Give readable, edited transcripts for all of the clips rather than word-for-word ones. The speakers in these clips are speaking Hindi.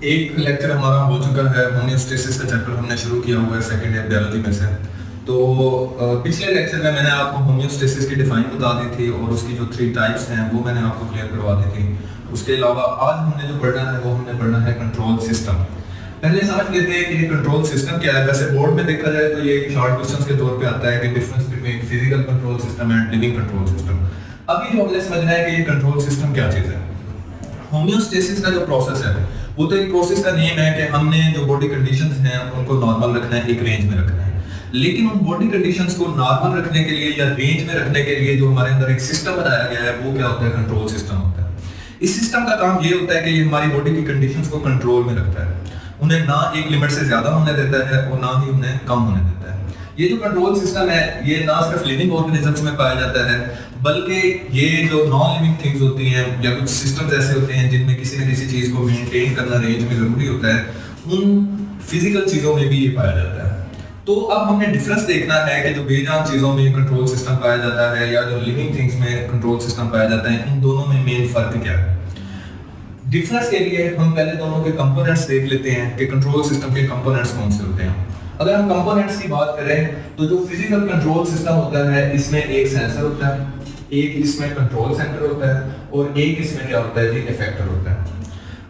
एक लेक्चर हमारा हो चुका है, होमियोस्टेसिस का चैप्टर हमने शुरू किया हुआ है सेकंड ईयर बायोलॉजी में से। तो पिछले लेक्चर में मैंने आपको होमियोस्टेसिस की डिफाइन बता दी थी और उसकी जो 3 टाइप्स हैं वो मैंने आपको क्लियर करवा दी थी। उसके अलावा आज हमने जो पढ़ना है वो हमने पढ़ना है कंट्रोल सिस्टम। पहले समझ लेते हैं कि ये कंट्रोल सिस्टम क्या है। वैसे बोर्ड में देखा जाए तो ये शॉर्ट क्वेश्चंस के तौर पे आता है कि difference between physical control system and living control system. अभी जो हमने समझना है कि ये कंट्रोल सिस्टम क्या चीज़ है। होमियोस्टेसिस का जो प्रोसेस है वो तो एक प्रोसेस का नेम है कि हमने जो बॉडी कंडीशंस हैं उनको नॉर्मल रखना है, एक रेंज में रखना है। लेकिन उन बॉडी कंडीशंस को नॉर्मल रखने के लिए या रेंज में रखने के लिए जो हमारे अंदर एक सिस्टम बनाया गया है वो क्या होता है, कंट्रोल सिस्टम होता है। इस सिस्टम का काम ये होता है कि ये हमारी बॉडी की कंडीशंस को कंट्रोल में रखता है, उन्हें ना एक लिमिट से ज्यादा होने देता है और ना ही उन्हें कम होने देता है। ये जो कंट्रोल सिस्टम है ये ना सिर्फ लिविंग ऑर्गेनिजम्स में पाया जाता है बल्कि ये जो नॉन लिविंग थिंग्स होती हैं या कुछ सिस्टम्स ऐसे होते हैं जिनमें किसी न किसी चीज को मेंटेन करना रेंज में जरूरी होता है, उन फिजिकल चीजों में भी ये पाया जाता है। तो अब हमने डिफरेंस देखना है कि जो बेजान चीजों में कंट्रोल सिस्टम पाया जाता है या जो लिविंग थिंग्स में कंट्रोल सिस्टम पाया जाता है, इन दोनों में मेन फर्क क्या है। डिफरेंस के लिए हम पहले दोनों के कंपोनेंट्स देख लेते हैं कि कंट्रोल सिस्टम के कंपोनेंट्स कौन से होते हैं। अगर हम कंपोनेंट्स की बात करें तो जो फिजिकल कंट्रोल सिस्टम होता है इसमें एक सेंसर होता है, एक इसमें कंट्रोल सेंटर होता है और एक इसमें क्या होता है जी, इफेक्टर होता है।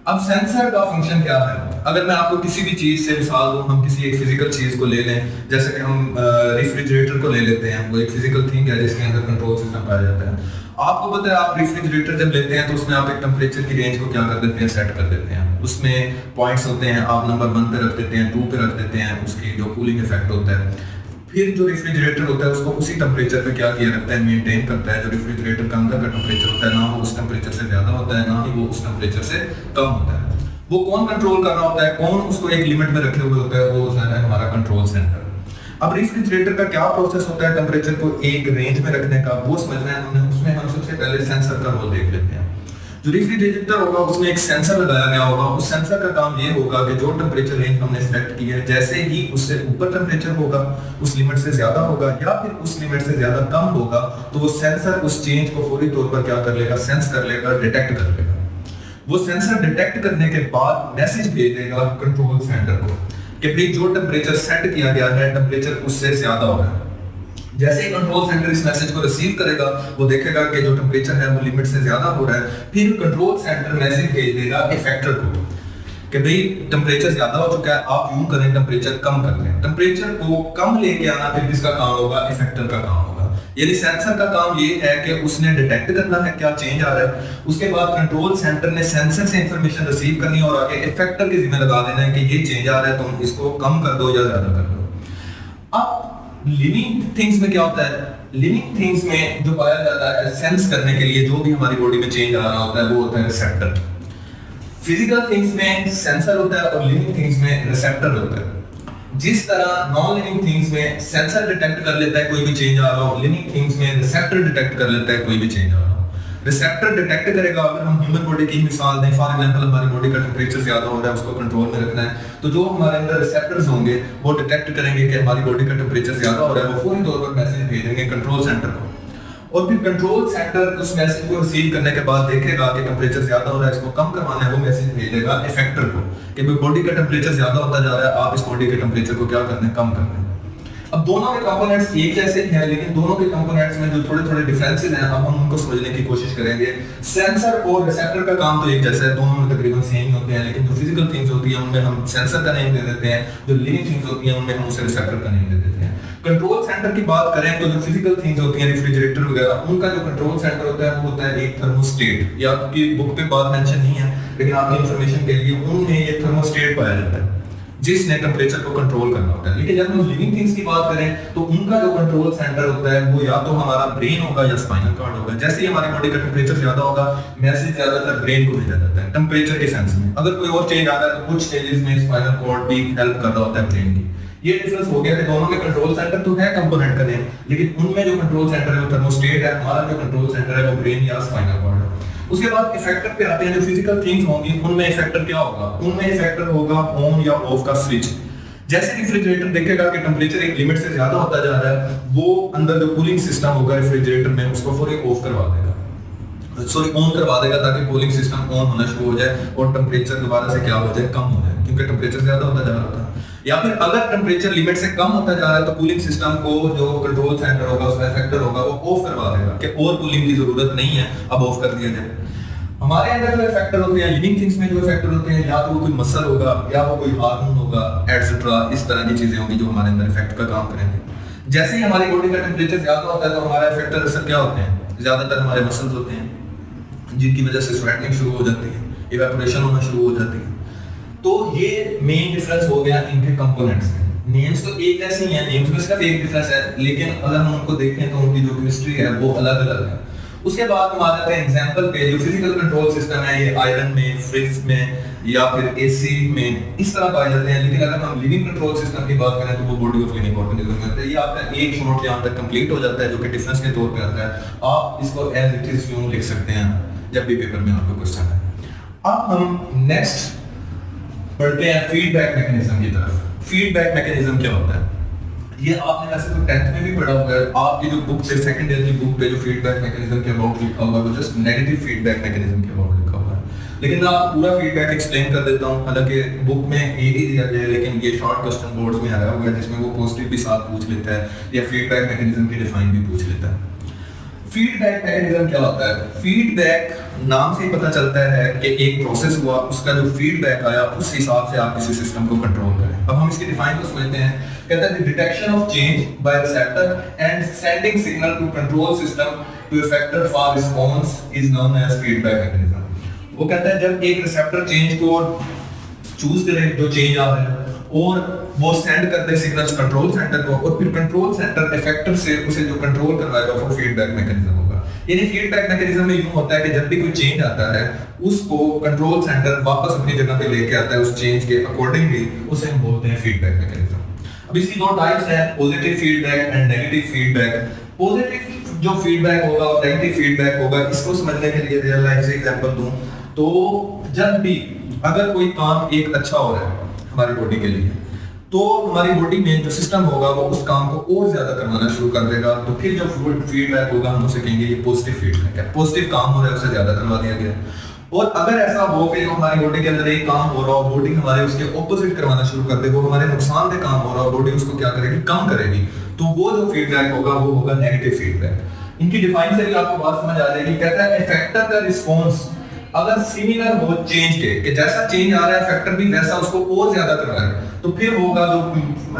अब सेंसर का फंक्शन क्या है। अगर मैं आपको किसी भी चीज से मिसाल दूं, हम किसी एक फिजिकल चीज को ले लें, जैसे कि हम रेफ्रिजरेटर को ले लेते हैं, वो एक फिजिकल थिंग है जिसके अंदर कंट्रोल सिस्टम पाया जाता है। आपको पता है आप रेफ्रिजरेटर जब लेते हैं तो उसमें आप एक टेम्परेचर की रेंज को क्या कर देते हैं, सेट कर देते हैं। उसमें पॉइंट्स होते हैं, आप नंबर 1 पे रख देते हैं, 2 पे रख देते हैं, उसकी जो कूलिंग इफेक्ट होता है। फिर जो रेफ्रिजरेटर होता है उसको उसी टेम्परेचर पे क्या किया रखता है, मेंटेन करता है। जो रेफ्रिजरेटर का अंदर का टेम्परेचर होता है ना वो उस टेम्परेचर से ज्यादा होता है ना ही वो उस टेम्परेचर से कम होता है। वो कौन कंट्रोल कर रहा होता है, कौन उसको एक लिमिट में रखे हुए होता है, वो होता है हमारा कंट्रोल सेंटर। अब रेफ्रिजरेटर का क्या प्रोसेस होता है टेम्परेचर को एक रेंज में रखने का, वो समझना है हमने। उसमें हम सबसे पहले सेंसर का रोल देख लेते हैं। जो रेफ्रिजरेटर होगा उसमें एक सेंसर लगाया गया होगा। उस सेंसर का काम ये होगा कि जो टेम्परेचर रेंज हमने सेट की है, जैसे ही उससे ऊपर टेम्परेचर होगा, उस लिमिट से ज्यादा होगा या फिर उस लिमिट से ज्यादा कम होगा, तो वो सेंसर उस चेंज को फौरी तौर पर क्या कर लेगा, सेंस कर लेगा, डिटेक्ट कर लेगा। वो सेंसर डिटेक्ट करने के बाद मैसेज भेज देगा कंट्रोल सेंटर को कि भाई जो टेम्परेचर सेट किया गया है टेम्परेचर उससे ज्यादा हो रहा है। जैसे ही कंट्रोल सेंटर इस मैसेज को रिसीव करेगा वो देखेगा कि जो टेम्परेचर है वो लिमिट से ज्यादा हो रहा है। फिर कंट्रोल सेंटर मैसेज भेज देगा इफेक्टर को कि भाई टेम्परेचर ज्यादा हो चुका है, आप यूं करें टेम्परेचर कम कर लें। टेम्परेचर को कम लेके आना फिर किसका काम होगा, इफेक्टर का काम होगा। यानी सेंसर का काम ये है कि उसने डिटेक्ट करना है क्या चेंज आ रहा है, उसके बाद कंट्रोल सेंटर ने सेंसर से इंफॉर्मेशन रिसीव करनी और आगे इफेक्टर के जिम्मे लगा देना है कि ये चेंज आ रहा है, तुम इसको कम कर दो या ज्यादा कर दो। अब लिविंग थिंग्स में क्या होता है, लिविंग थिंग्स में जो पाया जाता है सेंस करने के लिए जो भी हमारी बॉडी में चेंज आ रहा होता है वो होता है रिसेप्टर। फिजिकल थिंग्स में सेंसर होता है और लिविंग थिंग्स में रिसेप्टर होता है। जिस तरह नॉन लिविंग थिंग्स में सेंसर डिटेक्ट कर लेता है कोई भी चेंज आ रहा हो, लिविंग थिंग्स में रिसेप्टर डिटेक्ट कर लेता है कोई भी चेंज आ रहा हो। रिसेप्टर डिटेक्ट करेगा। अगर हम ह्यूमन बॉडी की मिसाल दें, फॉर एग्जांपल हमारी बॉडी का टेम्परेचर ज्यादा हो रहा है, उसको कंट्रोल में रखना है, तो जो हमारे अंदर रिसेप्टर्स होंगे वो डिटेक्ट करेंगे कि हमारी बॉडी का टेम्परेचर ज्यादा हो रहा है, वो फौरी तौर पर मैसेज भेजेंगे कंट्रोल सेंटर को। और फिर कंट्रोल सेंटर उस मैसेज को रिसीव करने के बाद देखेगा कि टेम्परेचर ज्यादा हो रहा है, इसको कम करवाना है, वो मैसेज भेजेगा इफेक्टर को कि भाई बॉडी का टेम्परेचर ज्यादा होता जा रहा है, आप इस बॉडी के टेम्परेचर को क्या करना है, कम करना है। अब दोनों के कंपोनेंट्स एक जैसे हैं लेकिन दोनों के कंपोनेंट्स में जो थोड़े थोड़े डिफरेंसेस हैं अब हम उनको समझने की कोशिश करेंगे। सेंसर और रिसेप्टर का काम तो एक जैसा है, दोनों में तकरीबन सेम ही होते हैं, लेकिन जो फिजिकल थिंग्स होती हैं उनमें हम सेंसर का नेम दे देते हैं, जो लिविंग थिंग्स होती हैं उनमें हम उसे रिसेप्टर का नेम दे देते हैं। कंट्रोल सेंटर की बात करें तो जो फिजिकल थिंग्स होती हैं रेफ्रिजरेटर वगैरह, उनका जो कंट्रोल सेंटर होता है वो होता है एक थर्मोस्टेट। या आपकी बुक पे बात मेंशन नहीं है लेकिन आपकी इंफॉर्मेशन के लिए उनमें ये थर्मोस्टेट पाया जाता है जिसने टेम्परेचर को कंट्रोल करना होता है। लेकिन जब हम लिविंग थिंग्स की बात करें तो उनका जो कंट्रोल सेंटर होता है वो या तो हमारा ब्रेन होगा या स्पाइनल कॉर्ड होगा। जैसे ही हमारी बॉडी का टेम्परेचर ज्यादा होगा मैसेज ज्यादातर ब्रेन को भेजा जाता है टेम्परेचर के सेंस में। अगर कोई और चेंज आ रहा है तो कुछ चेंजेस में स्पाइनल कॉर्ड भी हेल्प कर रहा होता है ब्रेन की। ये डिफरेंस हो गया कि दोनों के कंट्रोल सेंटर तो है कंपोनेंट का नेम, लेकिन उनमें जो कंट्रोल सेंटर है वो थर्मोस्टेट है, हमारा जो कंट्रोल सेंटर है वो ब्रेन या स्पाइनल कॉर्ड है। उसके बाद इफेक्टर पे आते हैं। जो फिजिकल थिंग्स होंगी उनमें इफेक्टर क्या होगा, उनमें इफेक्टर होगा ऑन या ऑफ का स्विच। जैसे रेफ्रिजरेटर देखेगा कि टेम्परेचर एक लिमिट से ज्यादा होता जा रहा है, वो अंदर जो कूलिंग सिस्टम होगा रेफ्रिजरेटर में उसको फौरी ऑफ करवा देगा। सॉरी ऑन करवा देगा ताकि कूलिंग सिस्टम ऑन होना शुरू हो जाए और टेम्परेचर दोबारा से क्या हो जाए, कम हो जाए, क्योंकि टेम्परेचर ज्यादा होता जा रहा था। या फिर अगर टेम्परेचर लिमिट से कम होता जा रहा है तो कूलिंग सिस्टम को जो कंट्रोल सेंटर होगा, उसका इफेक्टर होगा, वो ऑफ करवा देगा कि और कूलिंग की जरूरत नहीं है, अब ऑफ कर दिया जाए। हमारे अंदर जो इफेक्टर होते हैं, लिविंग थिंग्स में जो इफेक्टर होते हैं, या तो वो कोई मसल होगा या वो कोई हार्मोन होगा एटसेट्रा, इस तरह की चीजें होंगी जो हमारे अंदर इफेक्ट का काम करेंगे। जैसे ही हमारी बॉडी का टेम्परेचर ज्यादा होता है तो हमारा इफेक्टर असर क्या होते हैं, ज्यादातर हमारे मसल्स होते हैं जिनकी वजह से स्वेटिंग शुरू हो जाती है, इवेपोरेशन होना शुरू हो जाती है। तो ये मेन डिफरेंस हो गया इनके कंपोनेंट्स में। नेम्स तो एक जैसे ही हैं, नेम्स में सिर्फ एक डिफरेंस है, लेकिन अगर हम उनको देखें तो उनकी जो केमिस्ट्री है वो अलग अलग है। उसके बाद हम आ जाते हैं एग्जांपल पे। जो फिजिकल कंट्रोल सिस्टम है ये आयरन में, फ्रिज में या फिर एसी में इस तरह पाए जाते हैं। लेकिन अगर हम लिविंग कंट्रोल सिस्टम की बात करें तो वो बॉडी ऑफ लिविंग ऑर्गेनिज्म में होता है। ये आपका एक शॉर्ट यहाँ तक कंप्लीट हो जाता है, जो कि डिफरेंस के तौर पे आता है। आप इसको एज इट इज यूं लिख सकते हैं जब भी पेपर में आपको क्वेश्चन है। अब हम नेक्स्ट बढ़ते हैं फीडबैक मैकेनिज्म की तरफ। फीडबैक मैकेनिज्म क्या होता है, ये आपने वैसे तो 10th में भी पढ़ा होगा। आपकी जो बुक से सेकंड ईयर की बुक पे जो फीडबैक मैकेनिज्म के अबाउट लिखा हुआ है वो जस्ट नेगेटिव फीडबैक मैकेनिज्म के अबाउट लिखा हुआ है। लेकिन मैं आपको पूरा फीडबैक एक्सप्लेन कर देता हूँ। हालांकि बुक में एक ही दिया गया है, लेकिन ये शॉर्ट क्वेश्चन बोर्ड्स में आया हुआ है जिसमें वो पॉजिटिव भी साथ पूछ लेता है या फीडबैक मैकेनिज्म की डिफाइन भी पूछ लेता है। फीडबैक मैकेनिज्म क्या होता है? फीडबैक नाम से ही पता चलता है कि एक प्रोसेस हुआ, उसका जो फीडबैक आया उस हिसाब से आप किसी सिस्टम को कंट्रोल करें। अब हम इसकी डिफाइन को समझते हैं। कहता है detection of change by receptor and sending signal to control system to effector for response is known as feedback mechanism. वो कहता है जब एक रिसेप्टर चेंज को चूज करे, जो चेंज आ रहा है, और वो सेंड कर दे सिग्नल्स कंट्रोल सेंटर को, और फिर कंट्रोल सेंटर इफेक्टर से उसे जो कंट्रोल करवाएगा वो फीडबैक मैकेनिज्म होगा। यानी फीडबैक मैकेनिज्म में यूं होता है कि जब भी कोई चेंज आता है उसको कंट्रोल सेंटर वापस अपनी जगह पे लेके आता है, उस चेंज के अकॉर्डिंगली, उसे हम बोलते हैं फीडबैक मैकेनिज्म। अब इसकी दो टाइप्स हैं, positive feedback and negative feedback. Positive जो फीडबैक होगा और नेगेटिव फीडबैक होगा, इसको समझने के लिए रियल लाइफ से एग्जांपल दूं तो जब भी अगर कोई काम एक अच्छा हो रहा है हमारी बॉडी के लिए, तो हमारी बॉडी में जो सिस्टम होगा वो उस काम को और ज्यादा करवाना शुरू कर देगा। तो फिर जो फीडबैक होगा हम उसे कहेंगे ये पॉजिटिव फीडबैक है। पॉजिटिव काम हो रहा है उसे ज्यादा करवा दिया गया। और अगर ऐसा हो कि जो हमारी बॉडी के अंदर एक काम हो रहा हो, बॉडी हमारे उसके ऑपोजिट करवाना शुरू कर दे, वो हमारे नुकसानदेह काम हो रहा हो, बॉडी उसको क्या करेगी, कम करेगी, तो वो जो फीडबैक होगा वो होगा नेगेटिव फीडबैक। इनकी डिफाइन से भी आपको बात समझ आ जाएगी। कहता है इफेक्टर का रिस्पांस अगर सिमिलर हो चेंज के, कि जैसा चेंज आ रहा है इफेक्टर भी वैसा उसको और ज्यादा करवाए, तो फिर होगा जो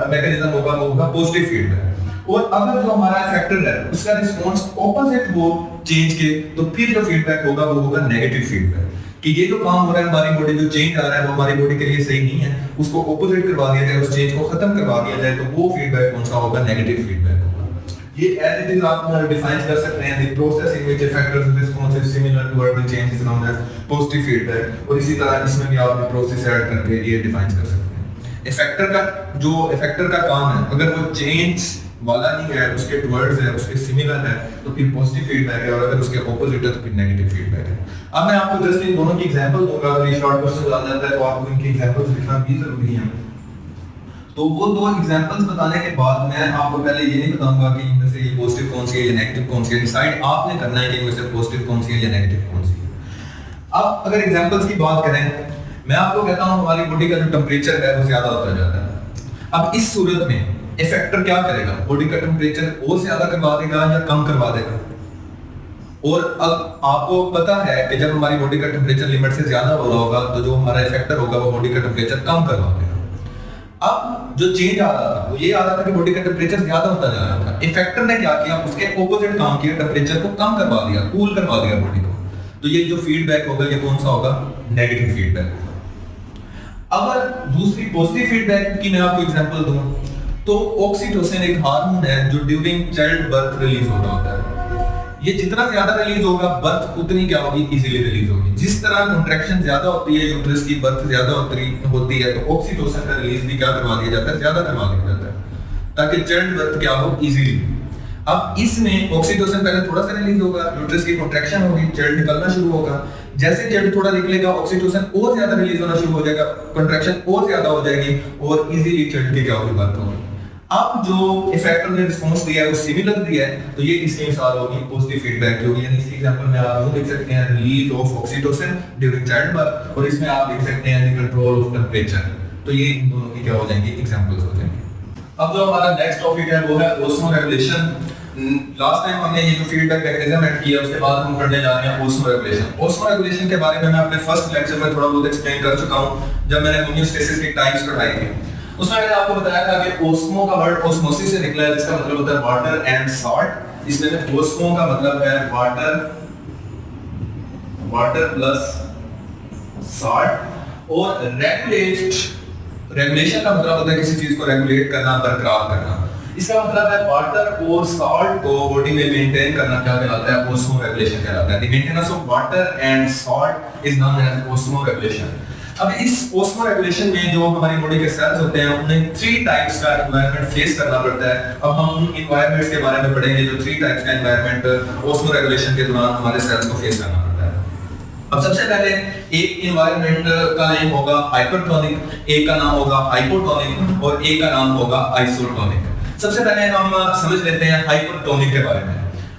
मैकेनिज्म होगा वो होगा पॉजिटिव फीडबैक। और अगर जो हमारा इफेक्टर है उसका रिस्पांस ऑपोजिट हो चेंज के, तो फिर जो फीडबैक होगा वो होगा नेगेटिव फीडबैक। कि ये जो काम हो रहा है हमारी बॉडी, जो चेंज आ रहा है वो हमारी बॉडी के लिए सही नहीं है, उसको ऑपोजिट करवा दिया जाए, उस चेंज को खत्म करवा दिया जाए, तो वो फीडबैक कौन सा होगा, नेगेटिव फीडबैक। ये एज इट इज आप डिफाइन कर सकते हैं, the process in which effectors response is similar toward the change is known as positive feedback. और इसी तरह इसमें भी आप प्रोसेस ऐड करके ये डिफाइन कर सकते हैं। इफेक्टर का काम है, अगर वो चेंज वाला नहीं है, उसके टुवर्ड्स है, उसके सिमिलर है, तो फिर पॉजिटिव फीडबैक है, और अगर उसके ऑपोजिट है तो फिर नेगेटिव फीडबैक है। अब मैं आपको जस्ट इन दोनों की एग्जांपल दूंगा। अगर ये शॉर्ट क्वेश्चन आ जाता है तो आपको इनकी एग्जांपल्स लिखना भी जरूरी है। तो वो दो एग्जांपल्स बताने के बाद मैं आपको पहले ये नहीं बताऊंगा कि इनमें से ये पॉजिटिव कौन सी है या नेगेटिव कौन सी है। डिसाइड आपने करना है कि इनमें से पॉजिटिव कौन सी है या नेगेटिव कौन सी है। अब अगर एग्जांपल्स की बात करें, मैं आपको कहता हूं हमारी बॉडी का जो टेंपरेचर है वो ज्यादा होता जाता है। अब इस सूरत में इफेक्टर क्या करेगा, बॉडी का टेंपरेचर और ज्यादा करवा देगा या कम करवा देगा। और अब आपको पता है कि जब हमारी बॉडी का टेंपरेचर लिमिट से ज्यादा हो रहा होगा तो जो हमारा इफेक्टर होगा वो बॉडी का टेंपरेचर कम करवा देगा। अब जो चेंज आ रहा था वो ये आ रहा था कि बॉडी का टेंपरेचर ज्यादा होता जा रहा था। इफेक्टर ने क्या किया, उसके ऑपोजिट काम किया, टेंपरेचर को कम करवा दिया, कूल करवा दिया बॉडी को। तो ये जो फीडबैक होगा ये कौन सा होगा, नेगेटिव फीडबैक। अगर दूसरी पॉजिटिव फीडबैक की मैं आपको एग्जांपल दूं तो ऑक्सीटोसिन एक हार्मोन है जो ड्यूरिंग चाइल्ड बर्थ रिलीज होता होता है। ये जितना ज्यादा रिलीज होगा बर्थ उतनी क्या होगी, इजीली रिलीज होगी। जिस तरह कंट्रैक्शन ज्यादा होती है, यूट्रस की बर्थ ज्यादा होती है, तो ऑक्सीटोसिन का रिलीज भी क्या करवा दिया जाता है, ज्यादा करवा दिया जाता है, ताकि चाइल्ड बर्थ क्या हो, इजीली। अब इसमें ऑक्सीटोसिन पहले थोड़ा सा रिलीज होगा, यूट्रस की कंट्रैक्शन होगी, चाइल्ड निकलना शुरू होगा। जैसे चाइल्ड थोड़ा निकलेगा ऑक्सीटोसिन और ज्यादा रिलीज होना शुरू हो जाएगा, कंट्रैक्शन और ज्यादा हो जाएगी और इजीली चाइल्ड की क्या होगी, बर्थ होगी। अब जो इफेक्टर ने रिस्पांस दिया है वो सिमिलर दिया है, तो ये किसकी मिसाल होगी? पॉजिटिव फीडबैक होगी। यानी इस एग्जांपल में आप देख सकते हैं release of oxytocin during child birth, और इसमें आप देख सकते हैं कंट्रोल ऑफ टेंपरेचर। तो ये इन दोनों की क्या हो जाएंगे? एग्जांपल्स हो जाएंगे। अब जो हमारा नेक्स्ट टॉपिक है वो है ओस्मो रेगुलेशन। लास्ट टाइम हमने ये जो फीडबैक मैकेनिज्म ऐड किया, उसके बाद हम पढ़ने जा रहे हैं ओस्मो रेगुलेशन। ओस्मो रेगुलेशन के बारे में मैं अपने फर्स्ट लेक्चर में थोड़ा बहुत एक्सप्लेन कर चुका हूं, जब मैंने होमियोस्टेसिस की टाइप्स पढ़ाई थी। उसमें मैंने आपको बताया था कि ओस्मो का वर्ड ओस्मोसिस से निकला है, जिसका मतलब होता है वाटर एंड सॉल्ट। इसमें ओस्मो का मतलब है वाटर प्लस सॉल्ट, और रेगुलेशन का मतलब होता है किसी चीज को रेगुलेट करना, बरकरार करना। इसका मतलब है वाटर और सॉल्ट को बॉडी में मेंटेन करना क्या कहलाता है? ओस्मो रेगुलेशन कहलाता है। The maintenance of water and salt is known as osmoregulation. अब इस ओस्मो रेगुलेशन में जो हमारी बॉडी के सेल्स होते हैं, उन्हें 3 टाइप्स का एनवायरनमेंट फेस करना पड़ता है। अब हम उन एनवायरनमेंट्स के बारे में पढ़ेंगे जो 3 टाइप्स का एनवायरनमेंट ओस्मो रेगुलेशन के दौरान हमारे सेल्स को फेस करना पड़ता है। अब सबसे पहले एक एनवायरनमेंट का नेम होगा हाइपरटोनिक, एक का नाम होगा हाइपोटोनिक, और एक का नाम होगा आइसोटोनिक। सबसे पहले हम समझ लेते हैं हाइपरटोनिक के बारे में।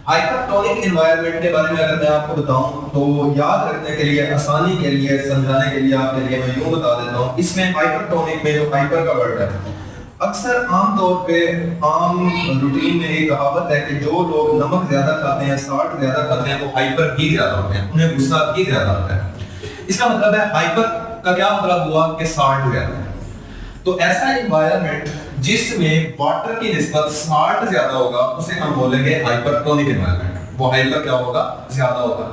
हाइपरटोनिक एनवायरनमेंट के बारे में अगर मैं आपको बताऊं तो याद रखने के लिए, आसानी के लिए, समझाने के लिए आपके लिए मैं यूं बता देता हूं। इसमें हाइपरटोनिक में जो हाइपर का वर्ड है, अक्सर आम तौर पे आम रूटीन में एक कहावत है कि जो लोग नमक ज्यादा खाते हैं, साल्ट ज्यादा खाते हैं, वो हाइपर भी ज्यादा होते हैं, उन्हें गुस्सा भी ज्यादा आता है। इसका मतलब है हाइपर का क्या मतलब हुआ कि साल्ट ज्यादा है। तो ऐसा एनवायरनमेंट जिसमें वाटर की निस्बत साल्ट ज्यादा होगा, उसे हम बोलेंगे हाइपरटोनिक एनवायरनमेंट। वो हाइपर क्या होगा? ज्यादा होगा।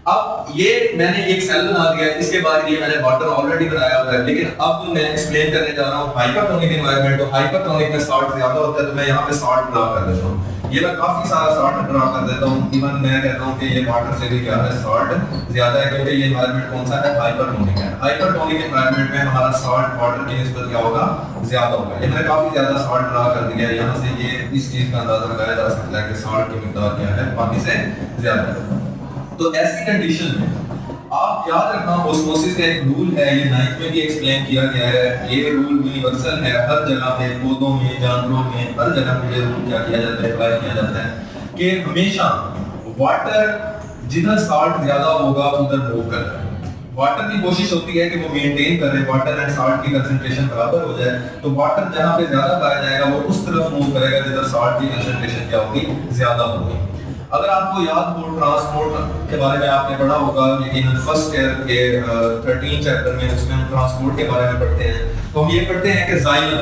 अब ये मैंने एक सेल बना दिया है, इसके बाद ये मैंने वाटर ऑलरेडी बनाया हुआ है, लेकिन अब मैं एक्सप्लेन करने जा रहा हूँ हाइपरटोनिक एनवायरनमेंट। तो हाइपरटोनिक में साल्ट ज्यादा होता है, तो मैं यहाँ पे साल्ट ड्रा कर देता हूँ। ये मैं काफी सारा साल्ट ड्रा कर देता हूँ। इवन मैं कहता हूँ कि ये वाटर से भी क्या है, साल्ट ज्यादा है, क्योंकि ये एनवायरनमेंट कौन सा है? हाइपरटोनिक है। हाइपरटोनिक एनवायरनमेंट में हमारा साल्ट वाटर की निस्बत क्या होगा? ज्यादा होगा। ये मैंने काफी ज्यादा साल्ट ड्रा कर दिया है। यहाँ से ये इस चीज का अंदाजा लगाया जा सकता है कि साल्ट की मिकदार क्या है, पानी से ज्यादा है। तो ऐसी कंडीशन में आप याद रखना, ओस्मोसिस का एक रूल है, ये 9th में भी एक्सप्लेन किया गया है। ये रूल यूनिवर्सल है, हर जगह पे, पौधों में, जानवरों में, हर जगह पे ये रूल क्या किया जाता है, अप्लाई किया जाता है कि हमेशा वाटर जिधर साल्ट ज्यादा होगा उधर मूव करता है। वाटर की कोशिश होती है कि वो मेंटेन करे, वाटर एंड साल्ट की कंसंट्रेशन बराबर हो जाए। तो वाटर जहां पे ज्यादा पाया जाएगा वो उस तरफ मूव करेगा जिधर साल्ट की कंसंट्रेशन क्या होगी? ज्यादा होगी। अगर आपको याद हो, ट्रांसपोर्ट के बारे में आपने पढ़ा होगा, लेकिन फर्स्ट ईयर के 13 चैप्टर में उसमें हम ट्रांसपोर्ट के बारे में पढ़ते हैं। तो हम ये पढ़ते हैं कि जाइलम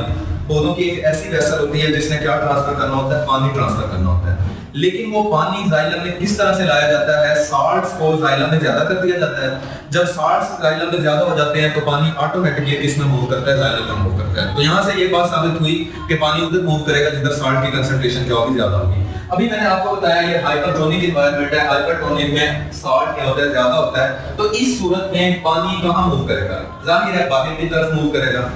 पौधों की एक ऐसी वेसल होती है जिसने क्या ट्रांसफर करना होता है? पानी ट्रांसफर करना होता है। लेकिन वो पानी जाइलम में किस तरह से लाया जाता है? साल्ट्स को जाइलम में ज्यादा कर दिया जाता है। जब साल्ट्स जाइलम में ज्यादा हो जाते हैं तो पानी ऑटोमेटिकली किसमें मूव करता है? जाइलम में मूव करता है। तो यहाँ से ये बात साबित हुई कि पानी उधर मूव करेगा जिधर साल्ट की कंसंट्रेशन क्या होगी? ज्यादा होगी। अभी मैंने आपको बताया ये हाइपरटोनिक एनवायरनमेंट है। हाइपरटोनिक में साल्ट क्या होता है? ज्यादा होता है। तो इस सूरत में पानी कहां मूव करेगा? जाहिर है बाहर की तरफ मूव करेगा।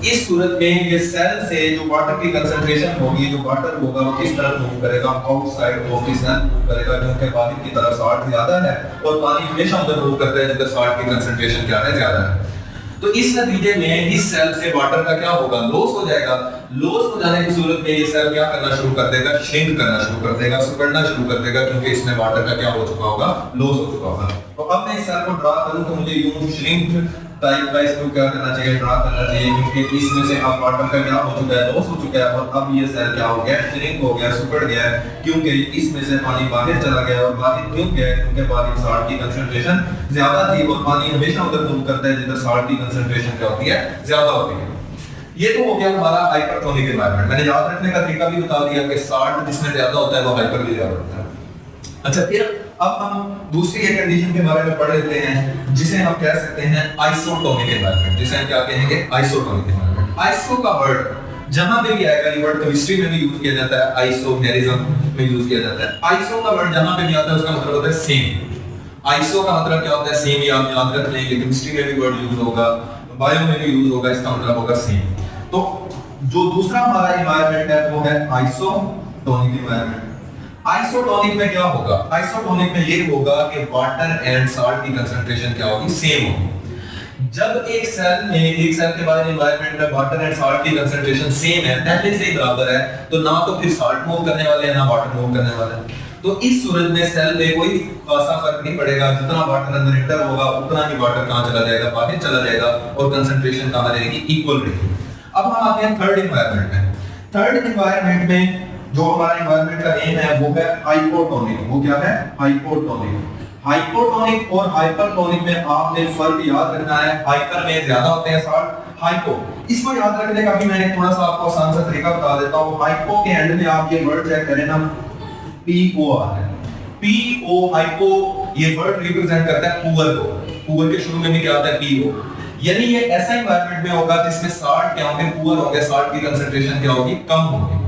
इस सूरत में ये सेल से जो वाटर की कंसंट्रेशन होगी, जो वाटर होगा वो किस तरफ मूव करेगा? Outside of the cell move करेगा, क्योंकि बाहर की तरफ साल्ट ज्यादा है और पानी हमेशा उधर मूव करता है जिधर साल्ट की कंसंट्रेशन क्या है? ज्यादा है। तो इस नतीजे में इस सेल से वाटर का क्या होगा? लॉस हो जाएगा। लॉस हो जाने की सूरत में ये सेल क्या करना शुरू कर देगा? श्रिंक करना शुरू कर देगा, सिकुड़ना शुरू कर देगा, क्योंकि इसमें वाटर का क्या हो चुका होगा? लॉस हो चुका होगा। तो अब मैं इस सेल को ड्रा करूं तो मुझे यूं श्रिंक टाइप का इसको क्या करना चाहिए? ड्रा करना चाहिए, क्योंकि इसमें से अब वाटर का क्या हो चुका है? लॉस हो चुका है। और अब ये सेल क्या हो गया? श्रिंक हो गया, सिकुड़ गया है, क्योंकि इसमें से पानी बाहर चला गया। और बाहर क्यों गया? क्योंकि बाहर साल्ट की कंसंट्रेशन ज्यादा थी और पानी हमेशा उधर मूव करता है जिधर साल्ट की कंसंट्रेशन क्या होती है? ज्यादा होती है। ये तो हो गया हमारा हाइपरटोनिक एनवायरनमेंट। मैंने याद रखने का तरीका भी बता दिया कि साल्ट जिसमें ज्यादा होता है वो हाइपर भी ज्यादा होता है। अच्छा, फिर अब हम दूसरी एक कंडीशन के बारे में पढ़ लेते हैं जिसे हम कह सकते हैं आइसोटोनिक एनवायरनमेंट। जिसे हम क्या कहेंगे? Isotonic environment. आइसो का वर्ड जहां पे भी आएगा, ये वर्ड केमिस्ट्री में भी यूज किया जाता है, आइसोमेरिज्म में यूज किया जाता है। आइसो का वर्ड जहां पे भी आता है उसका मतलब होता है सेम। आइसो का मतलब क्या होता है? सेम। ये आप याद रख लेंगे, केमिस्ट्री में भी वर्ड यूज होगा, बायो में भी यूज होगा, इसका मतलब होगा सेम। तो जो दूसरा हमारा एनवायरनमेंट है वो है आइसोटोनिक एनवायरनमेंट। आइसोटोनिक में क्या होगा? आइसोटोनिक में ये होगा कि वाटर एंड साल्ट की कंसंट्रेशन क्या होगी? सेम होगी। जब एक सेल के बाद एनवायरनमेंट में वाटर एंड साल्ट की कंसंट्रेशन सेम है, पहले से ही बराबर है, तो ना तो फिर साल्ट मूव करने वाले हैं ना वाटर मूव करने वाला है। तो इस सूरत में सेल में कोई खासा फर्क नहीं पड़ेगा, जितना वाटर अंदर एंटर होगा उतना ही वाटर कहां चला जाएगा, बाहर चला जाएगा, और कंसंट्रेशन कहां रहेगी, इक्वल रहेगी। अब हम आते हैं थर्ड एनवायरनमेंट में। थर्ड एनवायरनमेंट में जो हमारा एनवायरनमेंट का एम है वो है हाइपोटोनिक। वो क्या है? हाइपोटोनिक। हाइपोटोनिक और हाइपरटोनिक में आपने फर्क याद रखना है। हाइपर में ज्यादा होते हैं साल्ट, हाइपो, इसको याद रखने का भी मैंने थोड़ा सा आपको आसान सा तरीका बता देता हूं। हाइपो के एंड में आप ये वर्ड चेक करें ना, पीओ आ है, पीओ हाइपो, ये वर्ड रिप्रेजेंट करता है पुअर को। पुअर के शुरू में भी क्या आता है? पीओ। यानी ये ऐसा एनवायरनमेंट में होगा जिसमें साल्ट क्या होंगे? पुअर होंगे, साल्ट की कंसंट्रेशन क्या होगी? कम होगी।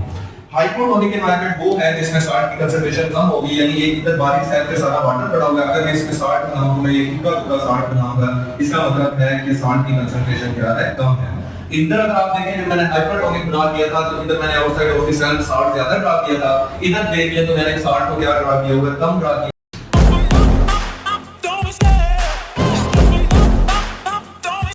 हाइपोटोनिक एनवायरनमेंट वो है जिसमें साल्ट की कंसंट्रेशन कम होगी, यानी ये इधर बारीक साइड पे सारा वाटर पड़ा हुआ है, अगर मैं इसमें साल्ट बनाऊं तो मैं ये टुकड़ा साल्ट बनाऊंगा, इसका मतलब है कि साल्ट की कंसंट्रेशन क्या है? कम है। इधर अगर आप देखें जब मैंने हाइपरटोनिक बना दिया था तो इधर मैंने outside of the cell salt ज्यादा ड्रा किया था, इधर देख लिया तो मैंने साल्ट को क्या ड्रा किया हुआ है? कम ड्रा किया।